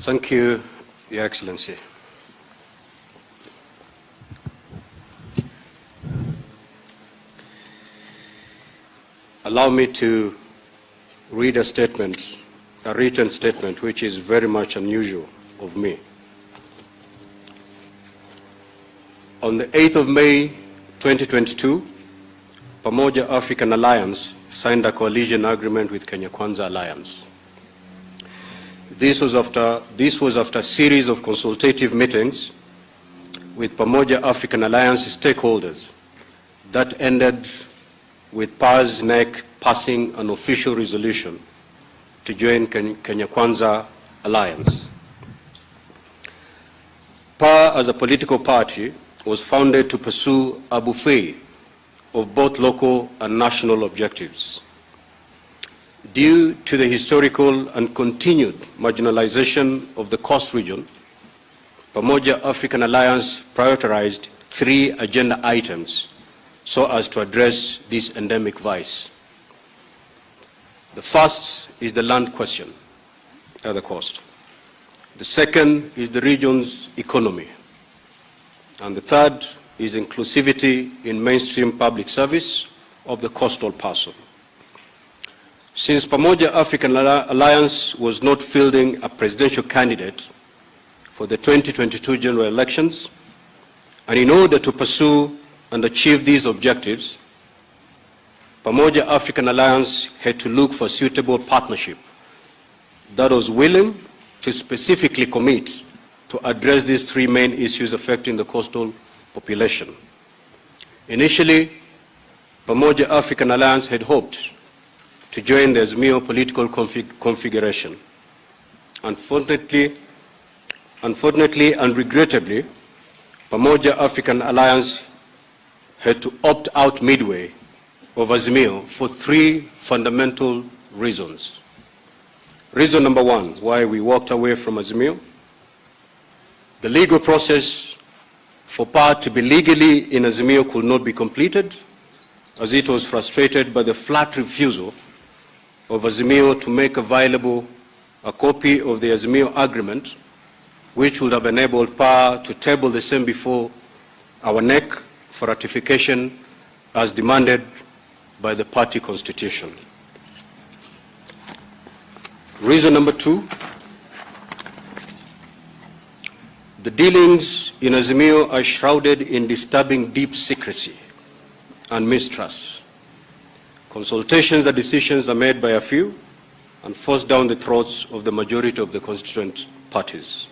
Thank you, Your Excellency. Allow me to read a statement, a written statement, which is very much unusual of me. On the 8th of May, 2022, Pamoja African Alliance signed a coalition agreement with Kenya Kwanza Alliance. This was after a series of consultative meetings with Pamoja African Alliance stakeholders that ended with PA's NEC passing an official resolution to join Kenya Kwanza Alliance. PA as a political party was founded to pursue a buffet of both local and national objectives. Due to the historical and continued marginalization of the Coast region, Pamoja African Alliance prioritized 3 agenda items so as to address this endemic vice. The first is the land question at the coast. The second is the region's economy. And the third is inclusivity in mainstream public service of the coastal person. Since Pamoja African Alliance was not fielding a presidential candidate for the 2022 general elections, and in order to pursue and achieve these objectives, Pamoja African Alliance had to look for a suitable partnership that was willing to specifically commit to address these 3 main issues affecting the coastal population. Initially, Pamoja African Alliance had hoped to join the Azimio political configuration. Unfortunately and regrettably, Pamoja African Alliance had to opt out midway of Azimio for 3 fundamental reasons. Reason number 1, why we walked away from Azimio: the legal process for PA to be legally in Azimio could not be completed, as it was frustrated by the flat refusal of Azimio to make available a copy of the Azimio agreement, which would have enabled PA to table the same before our NEC for ratification as demanded by the party constitution. Reason number 2, the dealings in Azimio are shrouded in disturbing deep secrecy and mistrust. Consultations and decisions are made by a few and forced down the throats of the majority of the constituent parties.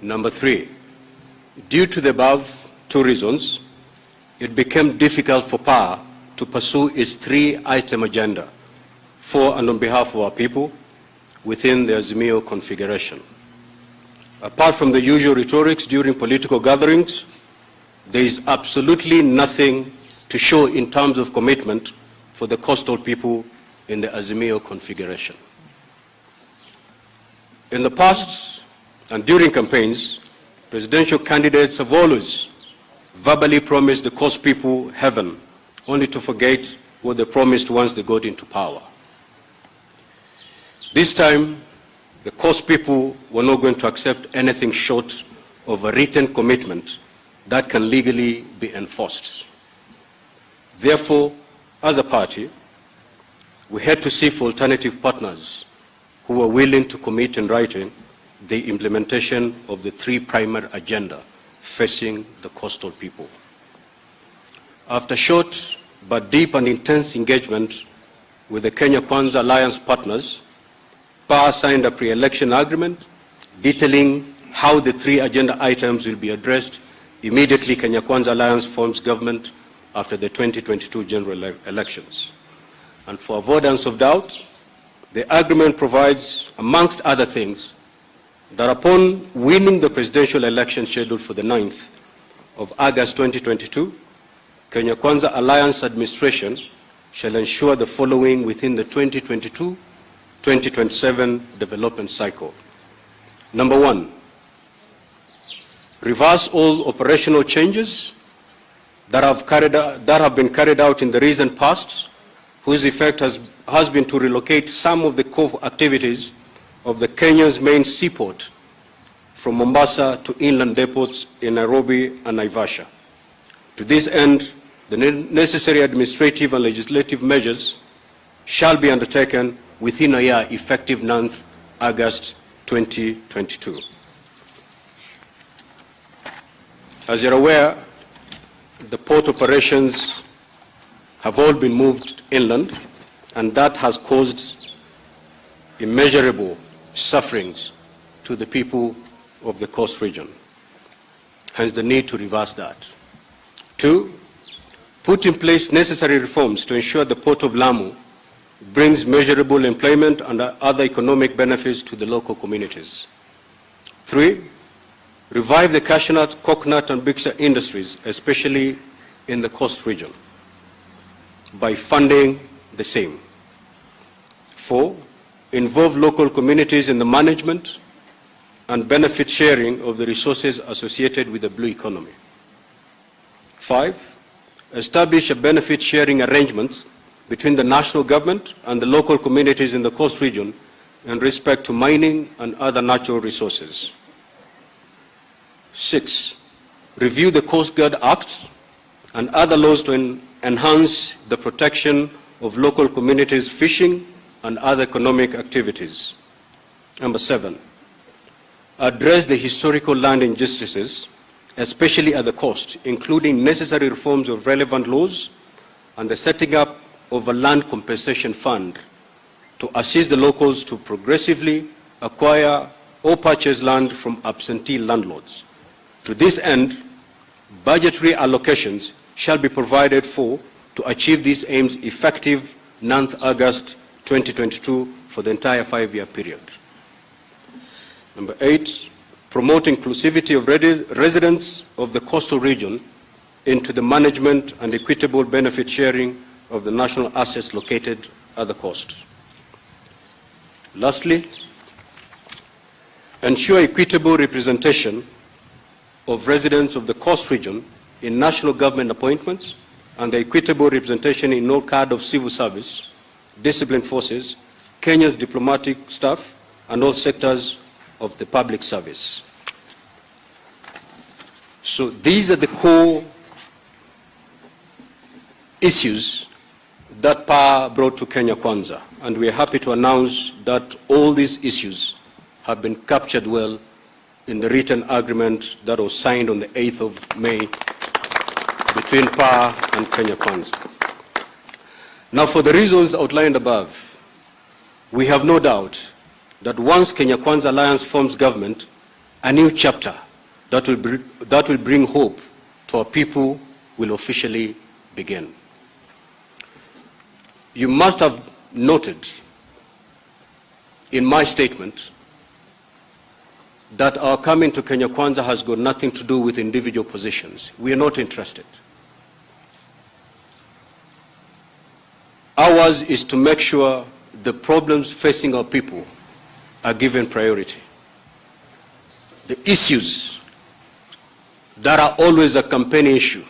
Number 3, due to the above 2 reasons, it became difficult for PA to pursue its 3-item agenda for and on behalf of our people within the Azimio configuration. Apart from the usual rhetorics during political gatherings, there is absolutely nothing to show in terms of commitment for the coastal people in the Azimio configuration. In the past and during campaigns, presidential candidates have always verbally promised the coast people heaven, only to forget what they promised once they got into power. This time, the coast people were not going to accept anything short of a written commitment that can legally be enforced. Therefore, as a party, we had to seek for alternative partners who were willing to commit in writing the implementation of the 3 primary agenda facing the coastal people. After short but deep and intense engagement with the Kenya Kwanza Alliance partners, PA signed a pre-election agreement detailing how the 3 agenda items will be addressed immediately Kenya Kwanza Alliance forms government after the 2022 general elections. And for avoidance of doubt, the agreement provides, amongst other things, that upon winning the presidential election scheduled for the 9th of August 2022, Kenya Kwanza Alliance administration shall ensure the following within the 2022-2027 development cycle. Number 1, reverse all operational changes that have been carried out in the recent past, whose effect has been to relocate some of the core activities of the Kenya's main seaport from Mombasa to inland depots in Nairobi and Naivasha. To this end, the necessary administrative and legislative measures shall be undertaken within a year, effective 9th August 2022. As you're aware, the port operations have all been moved inland, and that has caused immeasurable sufferings to the people of the coast region. Hence the need to reverse that. 2, put in place necessary reforms to ensure the Port of Lamu brings measurable employment and other economic benefits to the local communities. 3, revive the cashew nut, coconut and bixia industries, especially in the coast region, by funding the same. 4, involve local communities in the management and benefit sharing of the resources associated with the blue economy. 5, establish a benefit sharing arrangement between the national government and the local communities in the coast region in respect to mining and other natural resources. 6, review the Coast Guard Act and other laws to enhance the protection of local communities' fishing and other economic activities. Number 7, address the historical land injustices, especially at the coast, including necessary reforms of relevant laws and the setting up of a land compensation fund to assist the locals to progressively acquire or purchase land from absentee landlords. To this end, budgetary allocations shall be provided for to achieve these aims effective 9th August 2022 for the entire 5-year period. Number 8, promote inclusivity of residents of the coastal region into the management and equitable benefit sharing of the national assets located at the coast. Lastly, ensure equitable representation of residents of the coast region in national government appointments and the equitable representation in all cadre of civil service, disciplined forces, Kenya's diplomatic staff, and all sectors of the public service. So these are the core issues that PA brought to Kenya Kwanza, and we are happy to announce that all these issues have been captured well in the written agreement that was signed on the 8th of May between PA and Kenya Kwanza. Now, for the reasons outlined above, we have no doubt that once Kenya Kwanza Alliance forms government, a new chapter that will bring hope to our people will officially begin. You must have noted in my statement that our coming to Kenya Kwanza has got nothing to do with individual positions. We are not interested. Ours is to make sure the problems facing our people are given priority. The issues that are always a campaign issue,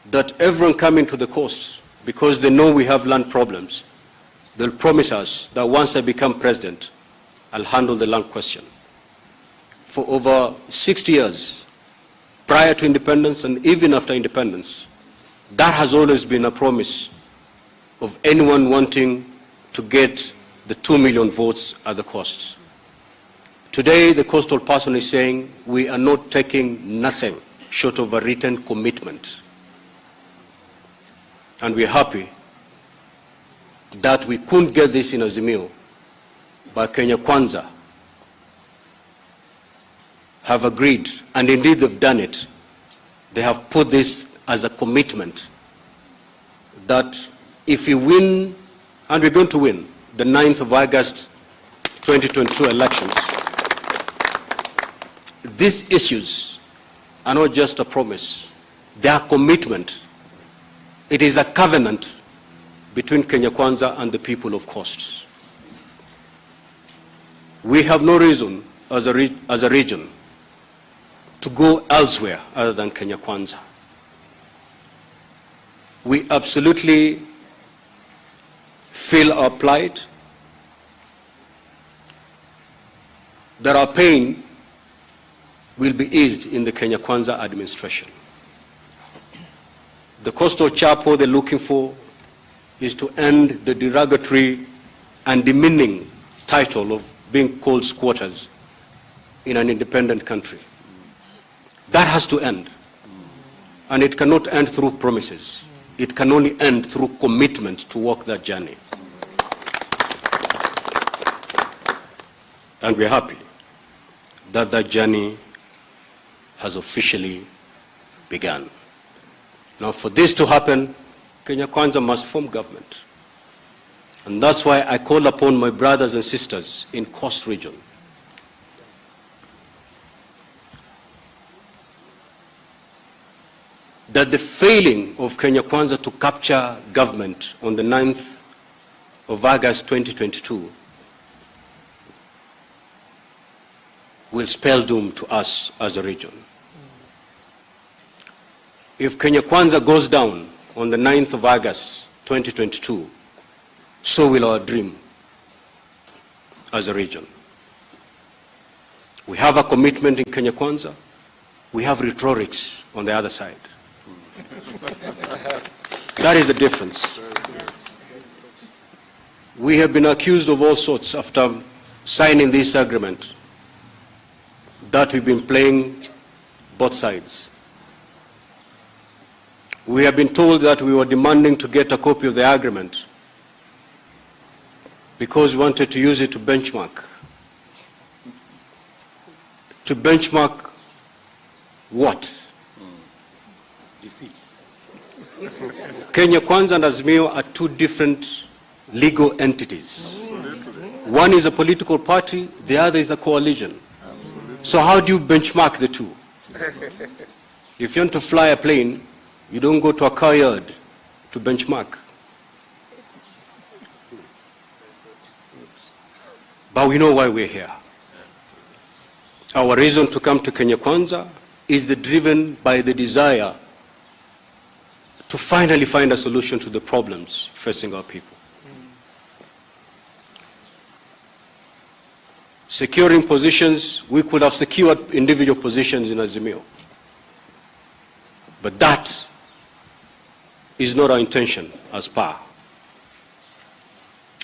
that everyone coming to the coast, because they know we have land problems, they'll promise us that once I become president, I'll handle the land question. For over 60 years, prior to independence and even after independence, that has always been a promise of anyone wanting to get the 2 million votes at the coast. Today, the coastal person is saying we are not taking nothing short of a written commitment. And we're happy that we couldn't get this in Azimio, but Kenya Kwanza have agreed, and indeed they've done it. They have put this as a commitment that if we win, and we're going to win, the 9th of August 2022 elections, these issues are not just a promise, they are a commitment. It is a covenant between Kenya Kwanza and the people of Coast. We have no reason as a region to go elsewhere other than Kenya Kwanza. We absolutely feel our plight, that our pain will be eased in the Kenya Kwanza administration. The coastal chapel they're looking for is to end the derogatory and demeaning title of being called squatters in an independent country. That has to end. And it cannot end through promises. It can only end through commitment to walk that journey. And we're happy that that journey has officially begun. Now, for this to happen, Kenya Kwanza must form government. And that's why I call upon my brothers and sisters in Coast Region that the failing of Kenya Kwanza to capture government on the 9th of August 2022 will spell doom to us as a region. If Kenya Kwanza goes down on the 9th of August 2022, so will our dream as a region. We have a commitment in Kenya Kwanza. We have rhetorics on the other side. That is the difference. We have been accused of all sorts after signing this agreement, that we've been playing both sides. We have been told that we were demanding to get a copy of the agreement because we wanted to use it to benchmark. To benchmark what? Kenya Kwanza and Azimio are two different legal entities. One is a political party, the other is a coalition. So how do you benchmark the two? If you want to fly a plane, you don't go to a car yard to benchmark. But we know why we're here. Our reason to come to Kenya Kwanza is driven by the desire to finally find a solution to the problems facing our people. Securing positions, we could have secured individual positions in Azimio. But that is not our intention as PA.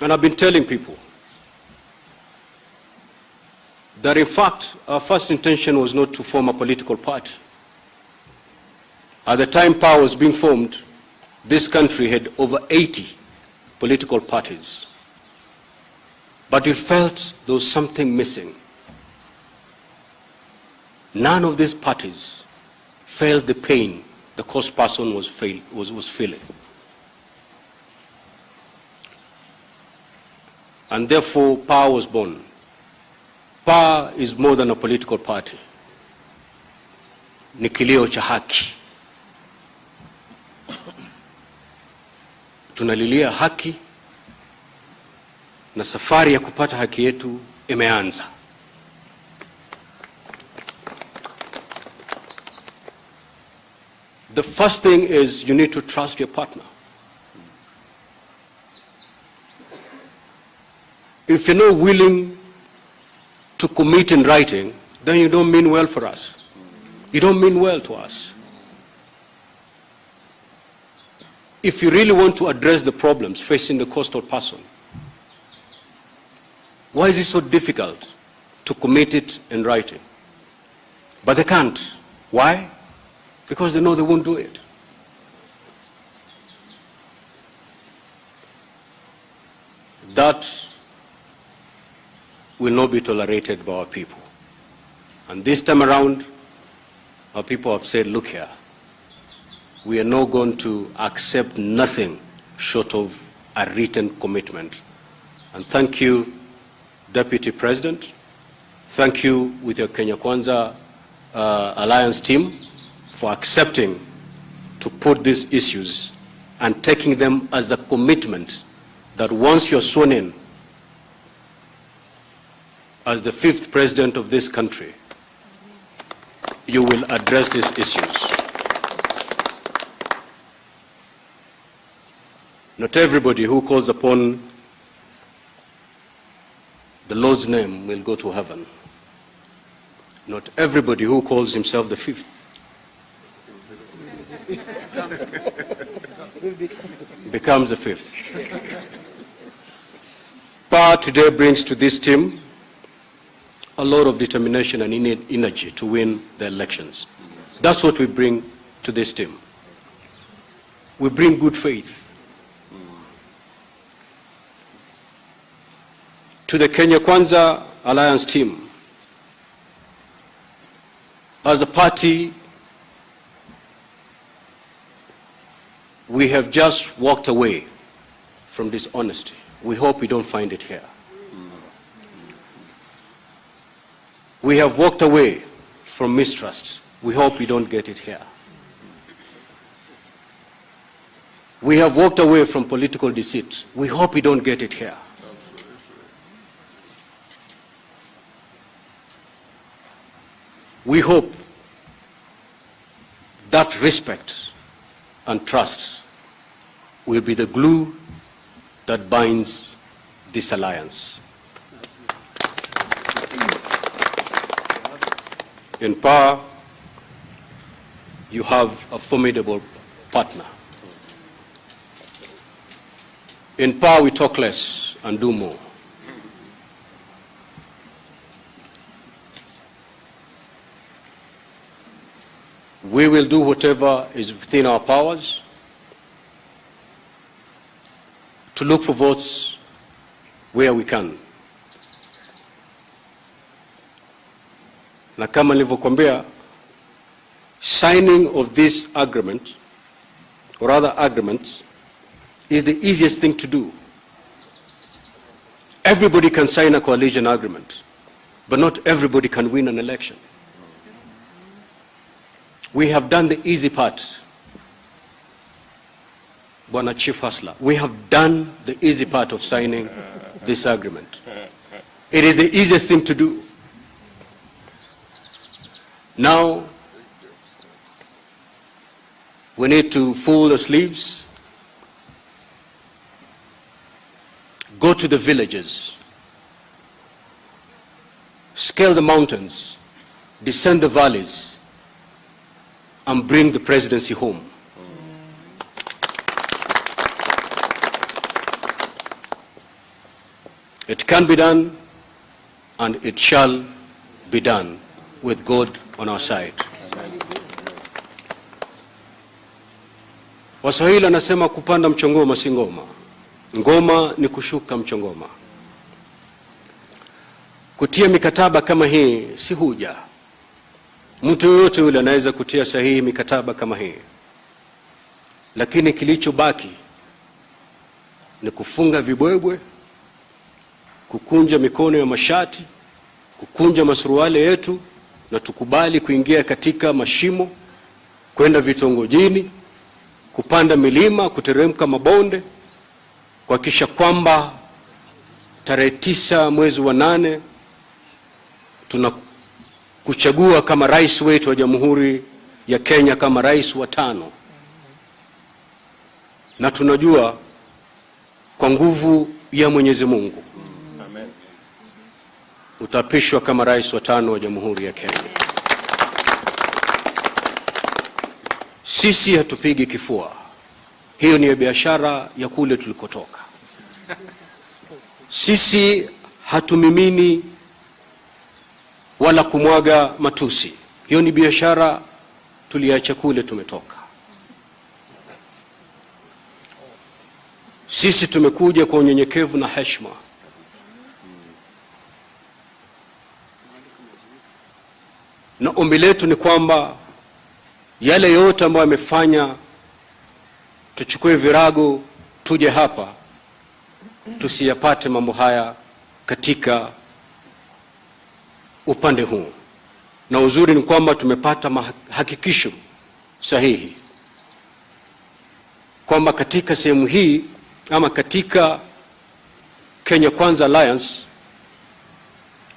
And I've been telling people that in fact our first intention was not to form a political party. At the time PA was being formed, this country had over 80 political parties. But we felt there was something missing. None of these parties felt the pain the coast person was feeling. And therefore, PA was born. PA is more than a political party. Ni kilio cha haki. Tunalilia haki na safari ya kupata haki yetu imeanza. The first thing is you need to trust your partner. If you're not willing to commit in writing, then you don't mean well for us. You don't mean well to us. If you really want to address the problems facing the coastal person, why is it so difficult to commit it in writing? But they can't. Why? Because they know they won't do it. That will not be tolerated by our people. And this time around, our people have said, look here, we are not going to accept nothing short of a written commitment. And thank you, Deputy President. Thank you with your Kenya Kwanza Alliance team for accepting to put these issues and taking them as a commitment that once you're sworn in as the 5th president of this country, you will address these issues. Not everybody who calls upon the Lord's name will go to heaven. Not everybody who calls himself the fifth becomes the fifth. Power today brings to this team a lot of determination and energy to win the elections. That's what we bring to this team. We bring good faith. To the Kenya Kwanza Alliance team, as a party, we have just walked away from dishonesty. We hope we don't find it here. We have walked away from mistrust. We hope we don't get it here. We have walked away from political deceit. We hope we don't get it here. We hope that respect and trust will be the glue that binds this alliance. In power, you have a formidable partner. In power, we talk less and do more. We will do whatever is within our powers to look for votes where we can. Na kama nilivyokuambia, signing of this agreement, or other agreements, is the easiest thing to do. Everybody can sign a coalition agreement, but not everybody can win an election. We have done the easy part, Bwana Chief Hustler. We have done the easy part of signing this agreement. It is the easiest thing to do. Now, we need to fold the sleeves, go to the villages, scale the mountains, descend the valleys, and bring the presidency home. It can be done, and it shall be done with God on our side. Waswahili anasema kupanda mchongoma si ngoma. Ngoma ni kushuka mchongoma. Kutia mikataba kama hii si huja. Mtu yoyote yule anaweza kutia sahihi mikataba kama hii. Lakini kilichobaki ni kufunga vibwebwe, kukunja mikono ya mashati, kukunja masuruali yetu, na tukubali kuingia katika mashimo, kwenda vitongojini, kupanda milima, kuteremka mabonde, kuhakikisha kwamba tarehe 9 mwezi wa 8 tunakuchagua kama rais wetu wa Jamhuri ya Kenya, kama rais wa 5. Na tunajua kwa nguvu ya Mwenyezi Mungu, amen, utapishwa kama rais wa 5 wa Jamhuri ya Kenya. Sisi hatupigi kifua. Hiyo ni biashara ya kule tulikotoka. Sisi hatumimini wala kumwaga matusi. Hiyo ni biashara tuliacha kule tumetoka. Sisi tumekuja kwa unyenyekevu na heshima. Na ombi letu ni kwamba yale yote ambayo yamefanya tuchukue virago tuje hapa, tusiyapate mambo haya katika upande huu. Na uzuri ni kwamba tumepata hakikisho sahihi kwamba katika sehemu hii, ama katika Kenya Kwanza Alliance,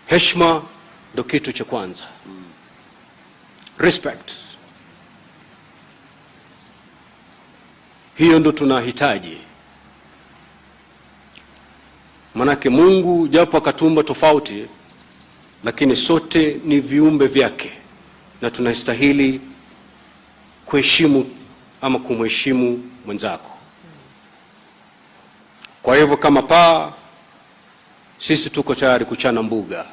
heshima ndio kitu cha kwanza. Respect. Hiyo ndo tunahitaji. Manake Mungu japo akatumba tofauti, lakini sote ni viumbe vyake na tunastahili kuheshimu ama kumheshimu mwenzako. Kwa hivyo kama paa, sisi tuko tayari kuchana mbuga.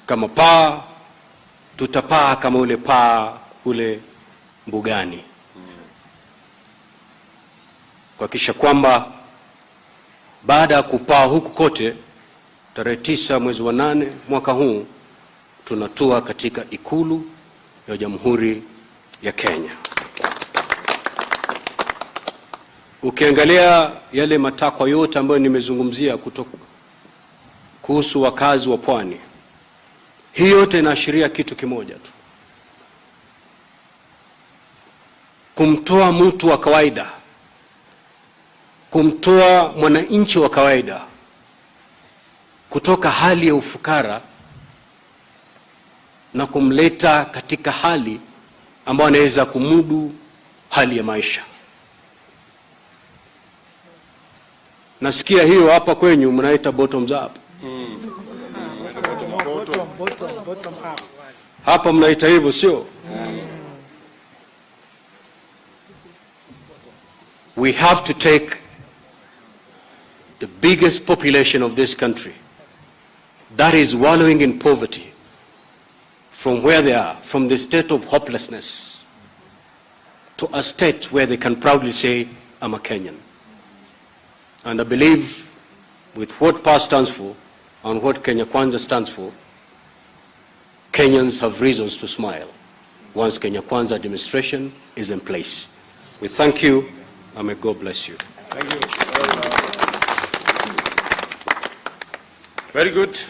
Kama paa, tutapaa kama ule paa kule mbugani, kuhakikisha kwamba baada ya kupaa huku kote, tarehe 9 mwezi wa 8 mwaka huu tunatua katika ikulu ya Jamhuri ya Kenya. Ukiangalia yale matakwa yote ambayo nimezungumzia kuhusu wakazi wa pwani, hii yote inaashiria kitu kimoja tu: kumtoa mtu wa kawaida, kumtoa mwananchi wa kawaida kutoka hali ya ufukara na kumleta katika hali ambayo anaweza kumudu hali ya maisha. Nasikia hiyo hapa kwenyu mnaita bottoms up. Bottom up. Hapa mnaita hivyo, sio? We have to take the biggest population of this country that is wallowing in poverty from where they are, from the state of hopelessness, to a state where they can proudly say, I'm a Kenyan. And I believe with what PAS stands for and what Kenya Kwanza stands for, Kenyans have reasons to smile once Kenya Kwanza administration is in place. We thank you, and may God bless you. Thank you. Very good.